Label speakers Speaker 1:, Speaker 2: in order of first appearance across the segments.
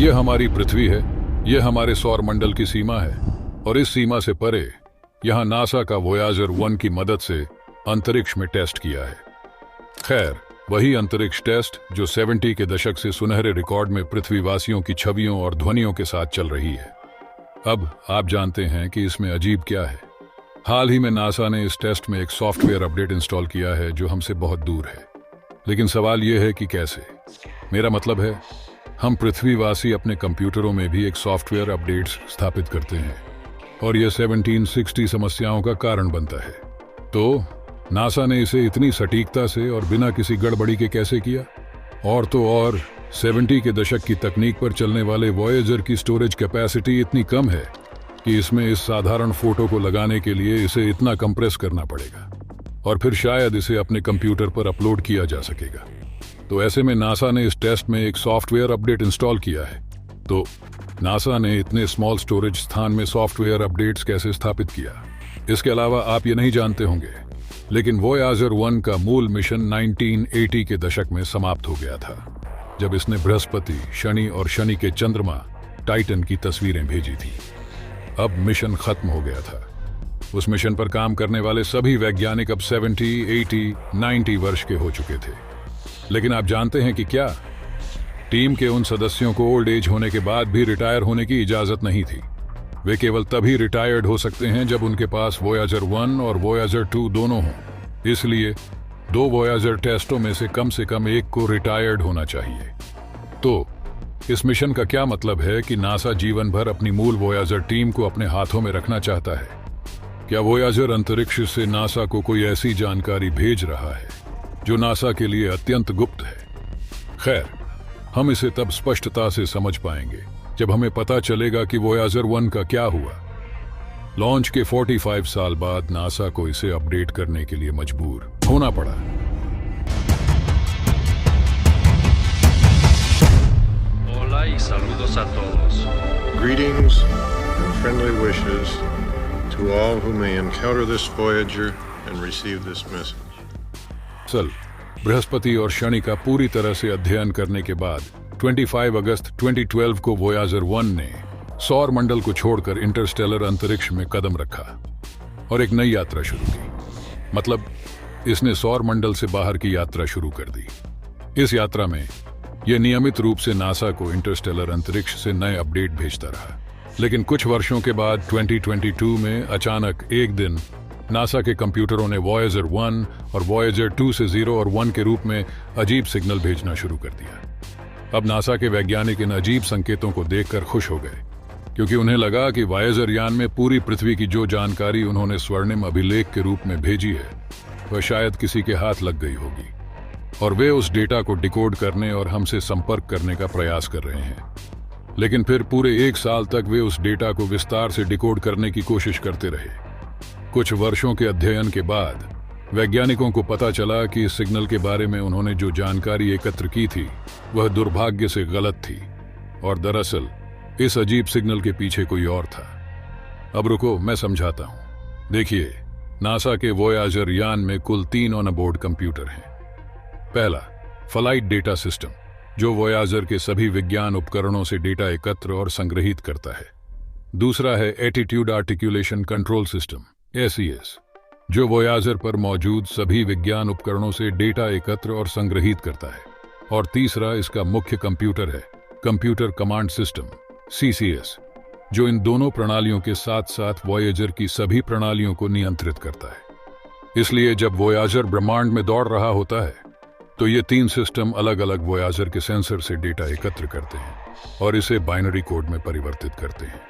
Speaker 1: ये हमारी पृथ्वी है, ये हमारे सौर मंडल की सीमा है और इस सीमा से परे यहाँ नासा का वोयाजर 1 की मदद से अंतरिक्ष में टेस्ट किया है। खैर, वही अंतरिक्ष टेस्ट जो 70 के दशक से सुनहरे रिकॉर्ड में पृथ्वीवासियों की छवियों और ध्वनियों के साथ चल रही है। अब आप जानते हैं कि इसमें अजीब क्या है। हाल ही में नासा ने इस टेस्ट में एक सॉफ्टवेयर अपडेट इंस्टॉल किया है जो हमसे बहुत दूर है। लेकिन सवाल यह है कि कैसे। मेरा मतलब है, हम पृथ्वीवासी अपने कंप्यूटरों में भी एक सॉफ्टवेयर अपडेट्स स्थापित करते हैं और यह 1760 समस्याओं का कारण बनता है। तो नासा ने इसे इतनी सटीकता से और बिना किसी गड़बड़ी के कैसे किया? और तो और 70 के दशक की तकनीक पर चलने वाले वॉयेजर की स्टोरेज कैपेसिटी इतनी कम है कि इसमें इस साधारण फोटो को लगाने के लिए इसे इतना कंप्रेस करना पड़ेगा और फिर शायद इसे अपने कंप्यूटर पर अपलोड किया जा सकेगा। तो ऐसे में नासा ने इस टेस्ट में एक सॉफ्टवेयर अपडेट इंस्टॉल किया है। तो नासा ने इतने स्मॉल स्टोरेज स्थान में सॉफ्टवेयर अपडेट्स कैसे स्थापित किया? इसके अलावा आप ये नहीं जानते होंगे, लेकिन वोयाजर 1 का मूल मिशन 1980 के दशक में समाप्त हो गया था, जब इसने बृहस्पति, शनि और शनि के चंद्रमा टाइटन की तस्वीरें भेजी थी। अब मिशन खत्म हो गया था। उस मिशन पर काम करने वाले सभी वैज्ञानिक अब 70, 80, 90 वर्ष के हो चुके थे। लेकिन आप जानते हैं कि क्या? टीम के उन सदस्यों को ओल्ड एज होने के बाद भी रिटायर होने की इजाजत नहीं थी। वे केवल तभी रिटायर्ड हो सकते हैं जब उनके पास वोयाजर 1 और वोयाजर 2 दोनों हों। इसलिए 2 वोयाजर टेस्टों में से कम एक को रिटायर्ड होना चाहिए। तो इस मिशन का क्या मतलब है कि नासा जीवन भर अपनी मूल वोयाजर टीम को अपने हाथों में रखना चाहता है? क्या वोयाजर अंतरिक्ष से नासा को कोई ऐसी जानकारी भेज रहा है जो नासा के लिए अत्यंत गुप्त है? खैर, हम इसे तब स्पष्टता से समझ पाएंगे जब हमें पता चलेगा कि वोयाजर 1 का क्या हुआ। लॉन्च के 45 साल बाद नासा को इसे अपडेट करने के लिए मजबूर होना पड़ा।
Speaker 2: Hola y saludos a todos.
Speaker 3: Greetings and friendly wishes to all who may encounter this Voyager and receive this message.
Speaker 1: चल, बृहस्पति और शनि का पूरी तरह से अध्ययन करने के बाद 25 अगस्त 2012 को वोयाजर 1 ने सौर मंडल को छोड़कर इंटरस्टेलर अंतरिक्ष में कदम रखा और एक नई यात्रा शुरू की। मतलब, इसने सौर मंडल से बाहर की यात्रा शुरू कर दी। इस यात्रा में यह नियमित रूप से नासा को इंटरस्टेलर अंतरिक्ष से नए अपडेट भेजता रहा। लेकिन कुछ वर्षों के बाद 2022 में अचानक एक दिन नासा के कंप्यूटरों ने वॉयेजर 1 और वॉयेजर 2 से 0 और 1 के रूप में अजीब सिग्नल भेजना शुरू कर दिया। अब नासा के वैज्ञानिक इन अजीब संकेतों को देखकर खुश हो गए, क्योंकि उन्हें लगा कि वॉयेजर यान में पूरी पृथ्वी की जो जानकारी उन्होंने स्वर्णिम अभिलेख के रूप में भेजी है, वह शायद किसी के हाथ लग गई होगी और वे उस डेटा को डिकोड करने और हमसे संपर्क करने का प्रयास कर रहे हैं। लेकिन फिर पूरे 1 साल तक वे उस डेटा को विस्तार से डिकोड करने की कोशिश करते रहे। कुछ वर्षों के अध्ययन के बाद वैज्ञानिकों को पता चला कि इस सिग्नल के बारे में उन्होंने जो जानकारी एकत्र की थी वह दुर्भाग्य से गलत थी और दरअसल इस अजीब सिग्नल के पीछे कोई और था। अब रुको, मैं समझाता हूं। देखिए, नासा के वोयाजर यान में कुल 3 ऑन बोर्ड कंप्यूटर हैं। पहला, फ्लाइट डेटा सिस्टम, जो वोयाजर के सभी विज्ञान उपकरणों से डेटा एकत्र और संग्रहित करता है। दूसरा है attitude articulation control system (ACS), जो वोयाजर पर मौजूद सभी विज्ञान उपकरणों से डेटा एकत्र और संग्रहित करता है। और तीसरा इसका मुख्य कंप्यूटर है, कंप्यूटर कमांड सिस्टम (CCS), जो इन दोनों प्रणालियों के साथ साथ वोयाजर की सभी प्रणालियों को नियंत्रित करता है। इसलिए जब वोयाजर ब्रह्मांड में दौड़ रहा होता है तो ये 3 सिस्टम अलग अलग वोयाजर के सेंसर से डेटा एकत्र करते हैं और इसे बाइनरी कोड में परिवर्तित करते हैं,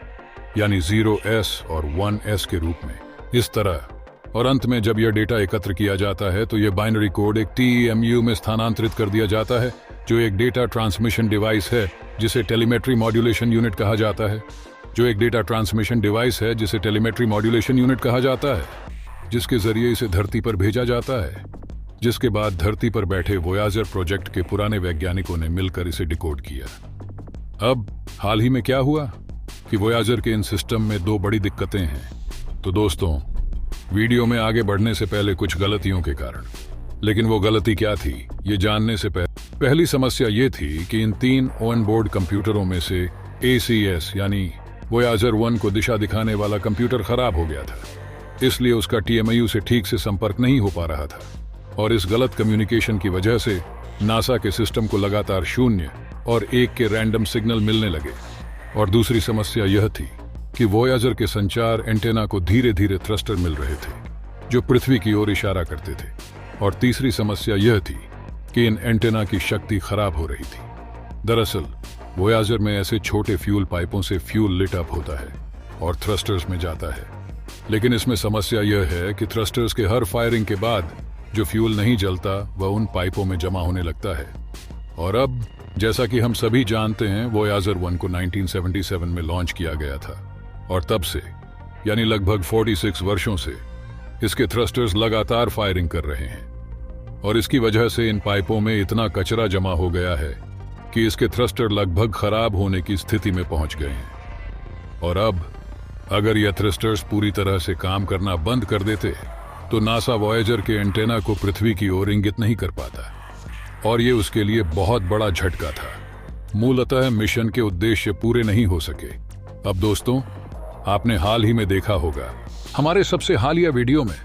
Speaker 1: यानी 0S और 1S के रूप में। इस तरह, और अंत में जब यह डेटा एकत्र किया जाता है तो यह बाइनरी कोड एक TEMU में स्थानांतरित कर दिया जाता है, जो एक डेटा ट्रांसमिशन डिवाइस है जिसे टेलीमेट्री मॉड्यूलेशन यूनिट कहा जाता है, जिसके जरिए इसे धरती पर भेजा जाता है, जिसके बाद धरती पर बैठे वोयाजर प्रोजेक्ट के पुराने वैज्ञानिकों ने मिलकर इसे डिकोड किया। अब हाल ही में क्या हुआ कि वोयाजर के इन सिस्टम में 2 बड़ी दिक्कतें हैं। तो दोस्तों, वीडियो में आगे बढ़ने से पहले कुछ गलतियों के कारण, लेकिन वो गलती क्या थी ये जानने से पहले पहली समस्या ये थी कि इन 3 ऑन बोर्ड कंप्यूटरों में से ACS यानी वोयाजर 1 को दिशा दिखाने वाला कंप्यूटर खराब हो गया था, इसलिए उसका TMIU से ठीक से संपर्क नहीं हो पा रहा था और इस गलत कम्युनिकेशन की वजह से नासा के सिस्टम को लगातार 0 और 1 के रैंडम सिग्नल मिलने लगे। और दूसरी समस्या यह थी कि वोयाजर के संचार एंटेना को धीरे धीरे थ्रस्टर मिल रहे थे जो पृथ्वी की ओर इशारा करते थे। और तीसरी समस्या यह थी कि इन एंटेना की शक्ति खराब हो रही थी। दरअसल वोयाजर में ऐसे छोटे फ्यूल पाइपों से फ्यूल लिट अप होता है और थ्रस्टर्स में जाता है, लेकिन इसमें समस्या यह है कि थ्रस्टर्स के हर फायरिंग के बाद जो फ्यूल नहीं जलता वह उन पाइपों में जमा होने लगता है। और अब जैसा कि हम सभी जानते हैं, वोयाजर 1 को 1977 में लॉन्च किया गया था और तब से यानी लगभग 46 वर्षों से इसके थ्रस्टर्स लगातार फायरिंग कर रहे हैं और इसकी वजह से इन पाइपों में इतना कचरा जमा हो गया है कि इसके थ्रस्टर लगभग खराब होने की स्थिति में पहुंच गए हैं। और अब अगर यह थ्रस्टर्स पूरी तरह से काम करना बंद कर देते तो नासा वोयाजर के एंटेना को पृथ्वी की ओर इंगित नहीं कर पाता और ये उसके लिए बहुत बड़ा झटका था। मूलतः मिशन के उद्देश्य पूरे नहीं हो सके। अब दोस्तों, आपने हाल ही में देखा होगा, हमारे सबसे हालिया वीडियो में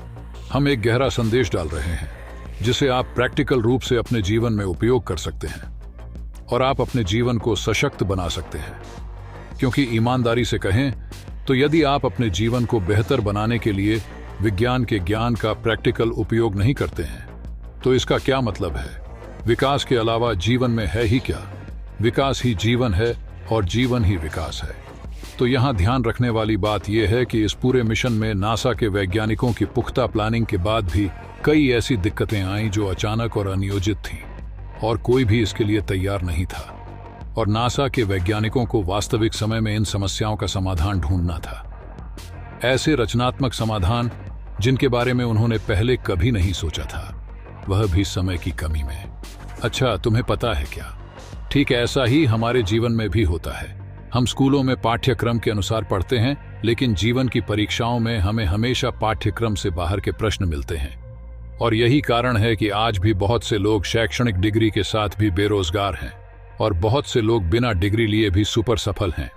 Speaker 1: हम एक गहरा संदेश डाल रहे हैं जिसे आप प्रैक्टिकल रूप से अपने जीवन में उपयोग कर सकते हैं और आप अपने जीवन को सशक्त बना सकते हैं। क्योंकि ईमानदारी से कहें तो यदि आप अपने जीवन को बेहतर बनाने के लिए विज्ञान के ज्ञान का प्रैक्टिकल उपयोग नहीं करते हैं तो इसका क्या मतलब है? विकास के अलावा जीवन में है ही क्या? विकास ही जीवन है और जीवन ही विकास है। तो यहाँ ध्यान रखने वाली बात यह है कि इस पूरे मिशन में नासा के वैज्ञानिकों की पुख्ता प्लानिंग के बाद भी कई ऐसी दिक्कतें आईं जो अचानक और अनियोजित थीं और कोई भी इसके लिए तैयार नहीं था और नासा के वैज्ञानिकों को वास्तविक समय में इन समस्याओं का समाधान ढूंढना था। ऐसे रचनात्मक समाधान जिनके बारे में उन्होंने पहले कभी नहीं सोचा था, वह भी समय की कमी में। अच्छा, तुम्हें पता है क्या? ठीक ऐसा ही हमारे जीवन में भी होता है। हम स्कूलों में पाठ्यक्रम के अनुसार पढ़ते हैं, लेकिन जीवन की परीक्षाओं में हमें हमेशा पाठ्यक्रम से बाहर के प्रश्न मिलते हैं और यही कारण है कि आज भी बहुत से लोग शैक्षणिक डिग्री के साथ भी बेरोजगार हैं और बहुत से लोग बिना डिग्री लिए भी सुपर सफल हैं।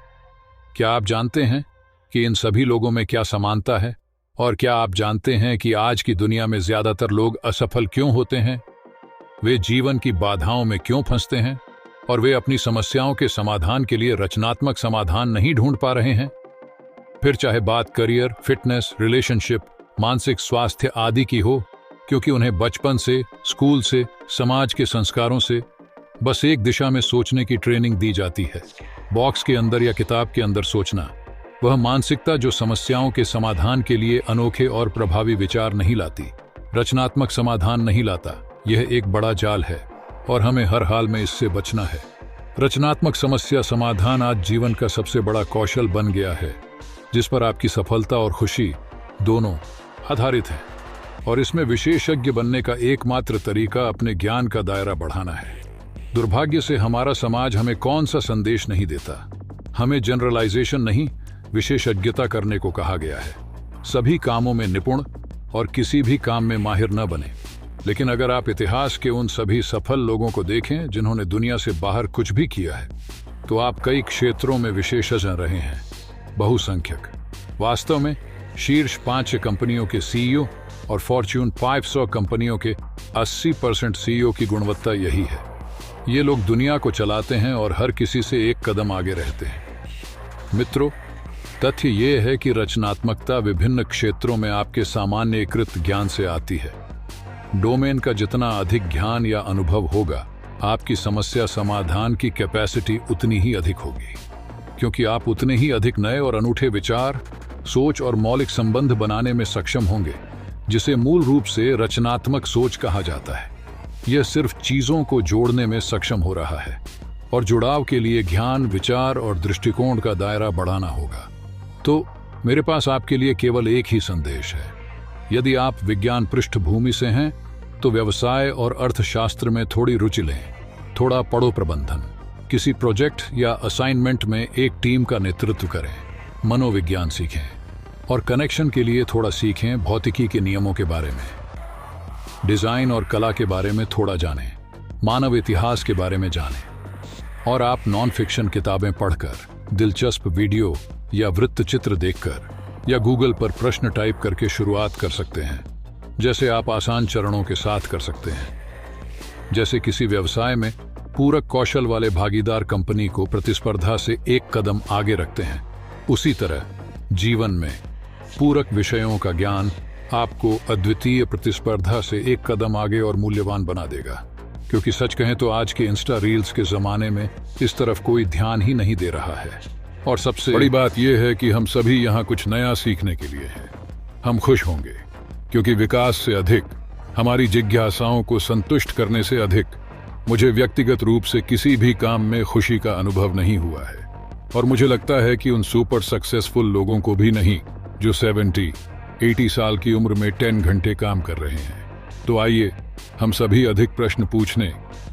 Speaker 1: क्या आप जानते हैं कि इन सभी लोगों में क्या समानता है? और क्या आप जानते हैं कि आज की दुनिया में ज्यादातर लोग असफल क्यों होते हैं? वे जीवन की बाधाओं में क्यों फंसते हैं और वे अपनी समस्याओं के समाधान के लिए रचनात्मक समाधान नहीं ढूंढ पा रहे हैं? फिर चाहे बात करियर, फिटनेस, रिलेशनशिप, मानसिक स्वास्थ्य आदि की हो, क्योंकि उन्हें बचपन से, स्कूल से, समाज के संस्कारों से बस एक दिशा में सोचने की ट्रेनिंग दी जाती है। बॉक्स के अंदर या किताब के अंदर सोचना, वह मानसिकता जो समस्याओं के समाधान के लिए अनोखे और प्रभावी विचार नहीं लाती, रचनात्मक समाधान नहीं लाता। यह एक बड़ा जाल है और हमें हर हाल में इससे बचना है। रचनात्मक समस्या समाधान आज जीवन का सबसे बड़ा कौशल बन गया है जिस पर आपकी सफलता और खुशी दोनों आधारित हैं और इसमें विशेषज्ञ बनने का एकमात्र तरीका अपने ज्ञान का दायरा बढ़ाना है। दुर्भाग्य से हमारा समाज हमें कौन सा संदेश नहीं देता। हमें जनरलाइजेशन नहीं, विशेषज्ञता करने को कहा गया है। सभी कामों में निपुण और किसी भी काम में माहिर न बने। लेकिन अगर आप इतिहास के उन सभी सफल लोगों को देखें जिन्होंने दुनिया से बाहर कुछ भी किया है, तो आप कई क्षेत्रों में विशेषज्ञ रहे हैं, बहुसंख्यक। वास्तव में शीर्ष 5 कंपनियों के CEO और फॉर्च्यून 500 कंपनियों के 80% CEO की गुणवत्ता यही है। ये लोग दुनिया को चलाते हैं और हर किसी से एक कदम आगे रहते हैं। मित्रों, तथ्य ये है कि रचनात्मकता विभिन्न क्षेत्रों में आपके सामान्यीकृत ज्ञान से आती है। डोमेन का जितना अधिक ज्ञान या अनुभव होगा, आपकी समस्या समाधान की कैपेसिटी उतनी ही अधिक होगी, क्योंकि आप उतने ही अधिक नए और अनूठे विचार, सोच और मौलिक संबंध बनाने में सक्षम होंगे, जिसे मूल रूप से रचनात्मक सोच कहा जाता है। यह सिर्फ चीजों को जोड़ने में सक्षम हो रहा है और जुड़ाव के लिए ज्ञान, विचार और दृष्टिकोण का दायरा बढ़ाना होगा। तो मेरे पास आपके लिए केवल एक ही संदेश है। यदि आप विज्ञान पृष्ठभूमि से हैं तो व्यवसाय और अर्थशास्त्र में थोड़ी रुचि लें, थोड़ा पढ़ो प्रबंधन, किसी प्रोजेक्ट या असाइनमेंट में एक टीम का नेतृत्व करें, मनोविज्ञान सीखें और कनेक्शन के लिए थोड़ा सीखें भौतिकी के नियमों के बारे में, डिजाइन और कला के बारे में थोड़ा जानें मानव इतिहास के बारे में जानें। और आप नॉन फिक्शन किताबें पढ़कर, दिलचस्प वीडियो या वृत्तचित्र देखकर या गूगल पर प्रश्न टाइप करके शुरुआत कर सकते हैं। जैसे आप आसान चरणों के साथ कर सकते हैं। जैसे किसी व्यवसाय में पूरक कौशल वाले भागीदार कंपनी को प्रतिस्पर्धा से एक कदम आगे रखते हैं, उसी तरह जीवन में पूरक विषयों का ज्ञान आपको अद्वितीय प्रतिस्पर्धा से एक कदम आगे और मूल्यवान बना देगा। क्योंकि सच कहें तो आज के इंस्टा रील्स के जमाने में इस तरफ कोई ध्यान ही नहीं दे रहा है। और सबसे बड़ी बात यह है कि हम सभी यहाँ कुछ नया सीखने के लिए हैं। हम खुश होंगे क्योंकि विकास से अधिक, हमारी जिज्ञासाओं को संतुष्ट करने से अधिक मुझे व्यक्तिगत रूप से किसी भी काम में खुशी का अनुभव नहीं हुआ है। और मुझे लगता है कि उन सुपर सक्सेसफुल लोगों को भी नहीं जो 70-80 साल की उम्र में 10 घंटे काम कर रहे हैं। तो आइए हम सभी अधिक प्रश्न पूछने,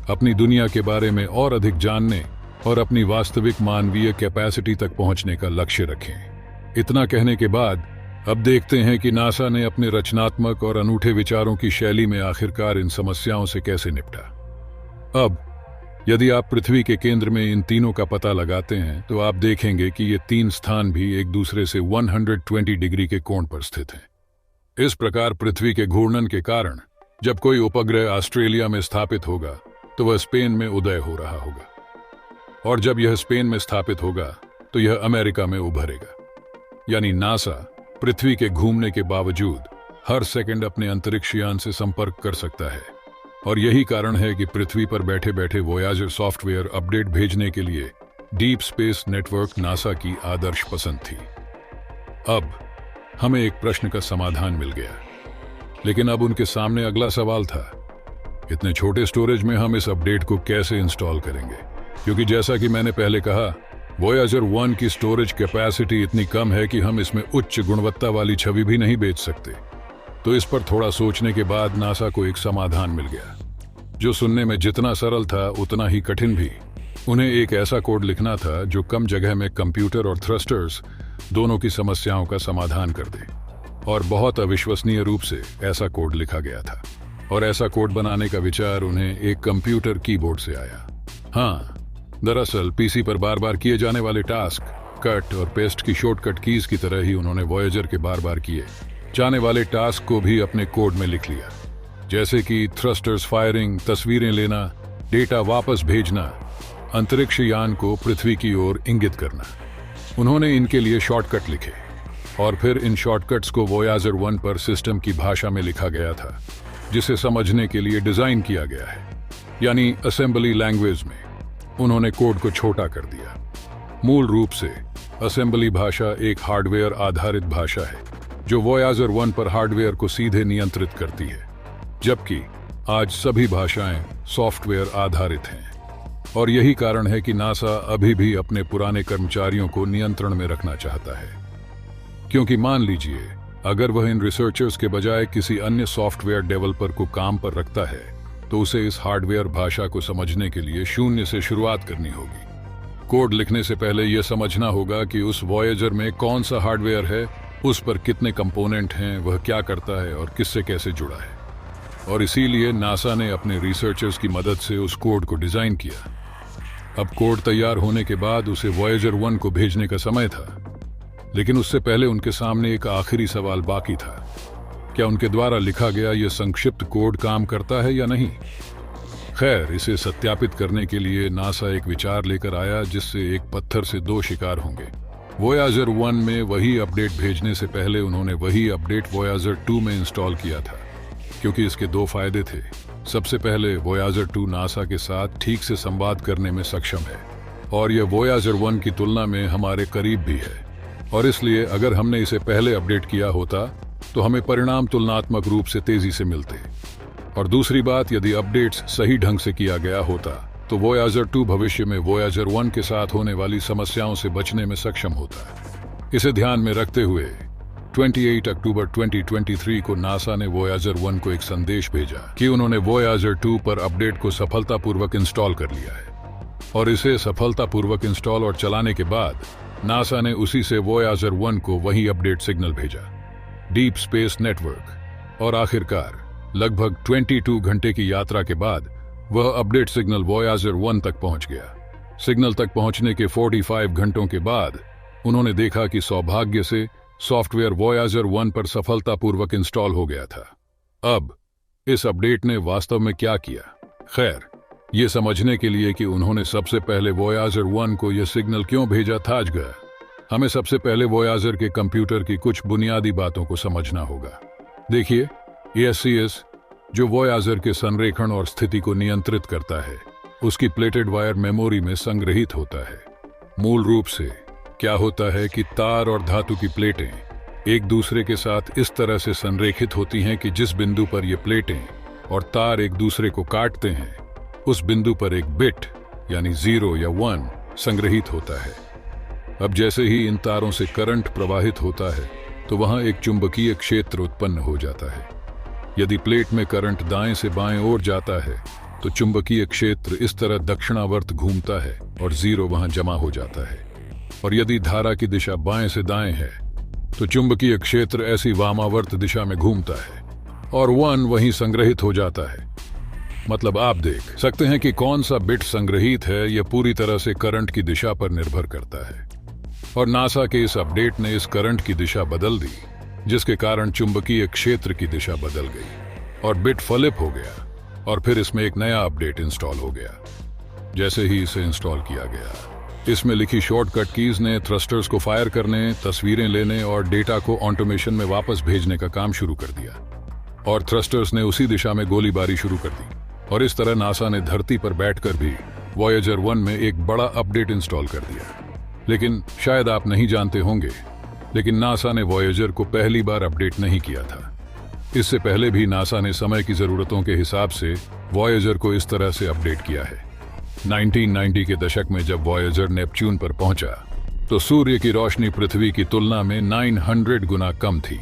Speaker 1: अपनी दुनिया के बारे में और अधिक जानने और अपनी वास्तविक मानवीय कैपेसिटी तक पहुंचने का लक्ष्य रखें। इतना कहने के बाद अब देखते हैं कि नासा ने अपने रचनात्मक और अनूठे विचारों की शैली में आखिरकार इन समस्याओं से कैसे निपटा। अब यदि आप पृथ्वी के केंद्र में इन तीनों का पता लगाते हैं तो आप देखेंगे कि ये तीन स्थान भी एक दूसरे से 120 डिग्री के कोण पर स्थित हैं। इस प्रकार पृथ्वी के घूर्णन के कारण जब कोई उपग्रह ऑस्ट्रेलिया में स्थापित होगा तो वह स्पेन में उदय हो रहा होगा, और जब यह स्पेन में स्थापित होगा तो यह अमेरिका में उभरेगा। यानी नासा पृथ्वी के घूमने के बावजूद हर सेकंड अपने अंतरिक्ष यान से संपर्क कर सकता है। और यही कारण है कि पृथ्वी पर बैठे बैठे वोयाजर सॉफ्टवेयर अपडेट भेजने के लिए डीप स्पेस नेटवर्क नासा की आदर्श पसंद थी। अब हमें एक प्रश्न का समाधान मिल गया, लेकिन अब उनके सामने अगला सवाल था, इतने छोटे स्टोरेज में हम इस अपडेट को कैसे इंस्टॉल करेंगे? क्योंकि जैसा कि मैंने पहले कहा, वोयाजर 1 की स्टोरेज कैपेसिटी इतनी कम है कि हम इसमें उच्च गुणवत्ता वाली छवि भी नहीं भेज सकते। तो इस पर थोड़ा सोचने के बाद नासा को एक समाधान मिल गया, जो सुनने में जितना सरल था उतना ही कठिन भी। उन्हें एक ऐसा कोड लिखना था जो कम जगह में कंप्यूटर और थ्रस्टर्स दोनों की समस्याओं का समाधान कर दे। और बहुत अविश्वसनीय रूप से ऐसा कोड लिखा गया था। और ऐसा कोड बनाने का विचार उन्हें एक कंप्यूटर कीबोर्ड से आया। हाँ, दरअसल पीसी पर बार बार किए जाने वाले टास्क, कट और पेस्ट की शॉर्टकट कीज की तरह ही उन्होंने वॉयेजर के बार बार किए जाने वाले टास्क को भी अपने कोड में लिख लिया। जैसे कि थ्रस्टर्स फायरिंग, तस्वीरें लेना, डेटा वापस भेजना, अंतरिक्ष यान को पृथ्वी की ओर इंगित करना। उन्होंने इनके लिए शॉर्टकट लिखे और फिर इन शॉर्टकट्स को वोयाजर 1 पर सिस्टम की भाषा में लिखा गया था, जिसे समझने के लिए डिजाइन किया गया है, यानी असेंबली लैंग्वेज में। उन्होंने कोड को छोटा कर दिया। मूल रूप से असेंबली भाषा एक हार्डवेयर आधारित भाषा है जो वोयाजर 1 पर हार्डवेयर को सीधे नियंत्रित करती है, जबकि आज सभी भाषाएं सॉफ्टवेयर आधारित हैं। और यही कारण है कि नासा अभी भी अपने पुराने कर्मचारियों को नियंत्रण में रखना चाहता है। क्योंकि मान लीजिए अगर वह इन रिसर्चर्स के बजाय किसी अन्य सॉफ्टवेयर डेवलपर को काम पर रखता है तो उसे इस हार्डवेयर भाषा को समझने के लिए शून्य से शुरुआत करनी होगी। कोड लिखने से पहले यह समझना होगा कि उस वॉयेजर में कौन सा हार्डवेयर है, उस पर कितने कंपोनेंट हैं, वह क्या करता है और किससे कैसे जुड़ा है। और इसीलिए नासा ने अपने रिसर्चर्स की मदद से उस कोड को डिजाइन किया। अब कोड तैयार होने के बाद उसे वॉयेजर 1 को भेजने का समय था, लेकिन उससे पहले उनके सामने एक आखिरी सवाल बाकी था। क्या उनके द्वारा लिखा गया यह संक्षिप्त कोड काम करता है या नहीं? खैर, इसे सत्यापित करने के लिए नासा एक विचार लेकर आया जिससे एक पत्थर से दो शिकार होंगे। वोयाजर 1 में वही अपडेट भेजने से पहले उन्होंने वही अपडेट वोयाजर 2 में इंस्टॉल किया था, क्योंकि इसके दो फायदे थे। सबसे पहले वोयाजर 2 नासा के साथ ठीक से संवाद करने में सक्षम है, और यह वोयाजर 1 की तुलना में हमारे करीब भी है। और इसलिए अगर हमने इसे पहले अपडेट किया होता तो हमें परिणाम तुलनात्मक रूप से तेजी से मिलते। और दूसरी बात, यदि अपडेट्स सही ढंग से किया गया होता तो वोयाजर 2 भविष्य में वोयाजर 1 के साथ होने वाली समस्याओं से बचने में सक्षम होता। इसे ध्यान में रखते हुए 28 अक्टूबर 2023 को नासा ने वोयाजर 1 को एक संदेश भेजा कि उन्होंने वोयाजर 2 पर अपडेट को सफलतापूर्वक इंस्टॉल कर लिया है। और इसे सफलतापूर्वक इंस्टॉल और चलाने के बाद नासा ने उसी से वोयाजर 1 को वही अपडेट सिग्नल भेजा, डीप स्पेस नेटवर्क। और आखिरकार लगभग 22 घंटे की यात्रा के बाद वह अपडेट सिग्नल वॉयाजर 1 तक पहुंच गया। सिग्नल तक पहुंचने के 45 घंटों के बाद उन्होंने देखा कि सौभाग्य से सॉफ्टवेयर वॉयाजर 1 पर सफलतापूर्वक इंस्टॉल हो गया था। अब इस अपडेट ने वास्तव में क्या किया? खैर, ये समझने के लिए कि उन्होंने सबसे पहले वॉयाजर 1 को यह सिग्नल क्यों भेजा था, हमें सबसे पहले वॉयाजर के कंप्यूटर की कुछ बुनियादी बातों को समझना होगा। देखिए, ASCS जो वॉयाजर के संरेखण और स्थिति को नियंत्रित करता है, उसकी प्लेटेड वायर मेमोरी में संग्रहित होता है। मूल रूप से क्या होता है कि तार और धातु की प्लेटें एक दूसरे के साथ इस तरह से संरेखित होती हैं कि जिस बिंदु पर ये प्लेटें और तार एक दूसरे को काटते हैं, उस बिंदु पर एक बिट यानी 0 या 1 संग्रहित होता है। अब जैसे ही इन तारों से करंट प्रवाहित होता है तो वहां एक चुंबकीय क्षेत्र उत्पन्न हो जाता है। यदि प्लेट में करंट दाएं से बाएं ओर जाता है तो चुंबकीय क्षेत्र इस तरह दक्षिणावर्त घूमता है और 0 वहां जमा हो जाता है। और यदि धारा की दिशा बाएं से दाएं है तो चुंबकीय क्षेत्र ऐसी वामावर्त दिशा में घूमता है और 1 वहीं संग्रहित हो जाता है। मतलब आप देख सकते हैं कि कौन सा बिट संग्रहित है यह पूरी तरह से करंट की दिशा पर निर्भर करता है। और नासा के इस अपडेट ने इस करंट की दिशा बदल दी, जिसके कारण चुंबकीय क्षेत्र की दिशा बदल गई और बिट फ्लिप हो गया। और फिर इसमें एक नया अपडेट इंस्टॉल हो गया। जैसे ही इसे इंस्टॉल किया गया, इसमें लिखी शॉर्टकट कीज ने थ्रस्टर्स को फायर करने, तस्वीरें लेने और डेटा को ऑटोमेशन में वापस भेजने का काम शुरू कर दिया। और थ्रस्टर्स ने उसी दिशा में गोलीबारी शुरू कर दी। और इस तरह नासा ने धरती पर बैठकर भी वॉयाजर 1 में एक बड़ा अपडेट इंस्टॉल कर दिया। लेकिन शायद आप नहीं जानते होंगे, लेकिन नासा ने वॉयाजर को पहली बार अपडेट नहीं किया था। इससे पहले भी नासा ने समय की जरूरतों के हिसाब से वॉयाजर को इस तरह से अपडेट किया है। 1990 के दशक में जब वॉयाजर नेपच्यून पर पहुंचा तो सूर्य की रोशनी पृथ्वी की तुलना में 900 गुना कम थी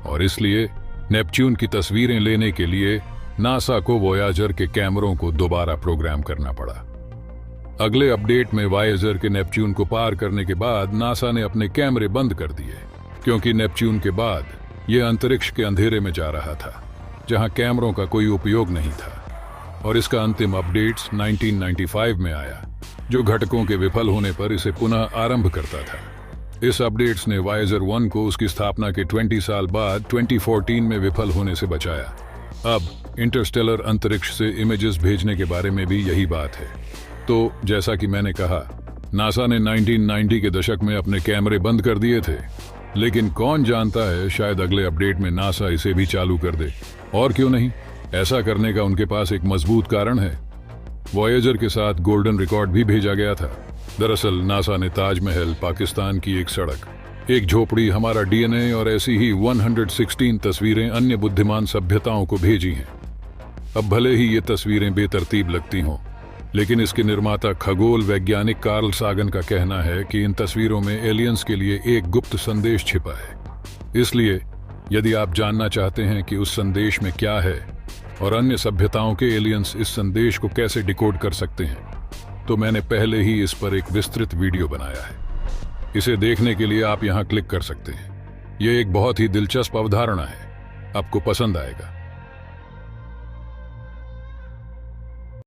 Speaker 1: और इसलिए नेपच्यून की तस्वीरें लेने के लिए नासा को वॉयाजर के कैमरों को दोबारा प्रोग्राम करना पड़ा। अगले अपडेट में वॉयाजर के नेपच्यून को पार करने के बाद नासा ने अपने कैमरे बंद कर दिए, क्योंकि नेपच्यून के बाद यह अंतरिक्ष के अंधेरे में जा रहा था जहां कैमरों का कोई उपयोग नहीं था। और इसका अंतिम अपडेट्स 1995 में आया, जो घटकों के विफल होने पर इसे पुनः आरंभ करता था। इस अपडेट्स ने वॉयाजर 1 को उसकी स्थापना के 20 साल बाद 2014 में विफल होने से बचाया। अब इंटरस्टेलर अंतरिक्ष से इमेजेस भेजने के बारे में भी यही बात है। तो जैसा कि मैंने कहा, नासा ने 1990 के दशक में अपने कैमरे बंद कर दिए थे, लेकिन कौन जानता है, शायद अगले अपडेट में नासा इसे भी चालू कर दे। और क्यों नहीं, ऐसा करने का उनके पास एक मजबूत कारण है। वॉयाजर के साथ गोल्डन रिकॉर्ड भी भेजा गया था। दरअसल नासा ने ताजमहल, पाकिस्तान की एक सड़क, एक झोपड़ी, हमारा DNA और ऐसी ही 116 तस्वीरें अन्य बुद्धिमान सभ्यताओं को भेजी हैं। अब भले ही ये तस्वीरें बेतरतीब लगती हों, लेकिन इसके निर्माता खगोल वैज्ञानिक कार्ल सागन का कहना है कि इन तस्वीरों में एलियंस के लिए एक गुप्त संदेश छिपा है। इसलिए यदि आप जानना चाहते हैं कि उस संदेश में क्या है और अन्य सभ्यताओं के एलियंस इस संदेश को कैसे डिकोड कर सकते हैं, तो मैंने पहले ही इस पर एक विस्तृत वीडियो बनाया है। इसे देखने के लिए आप यहां क्लिक कर सकते हैं। यह एक बहुत ही दिलचस्प अवधारणा है, आपको पसंद आएगा।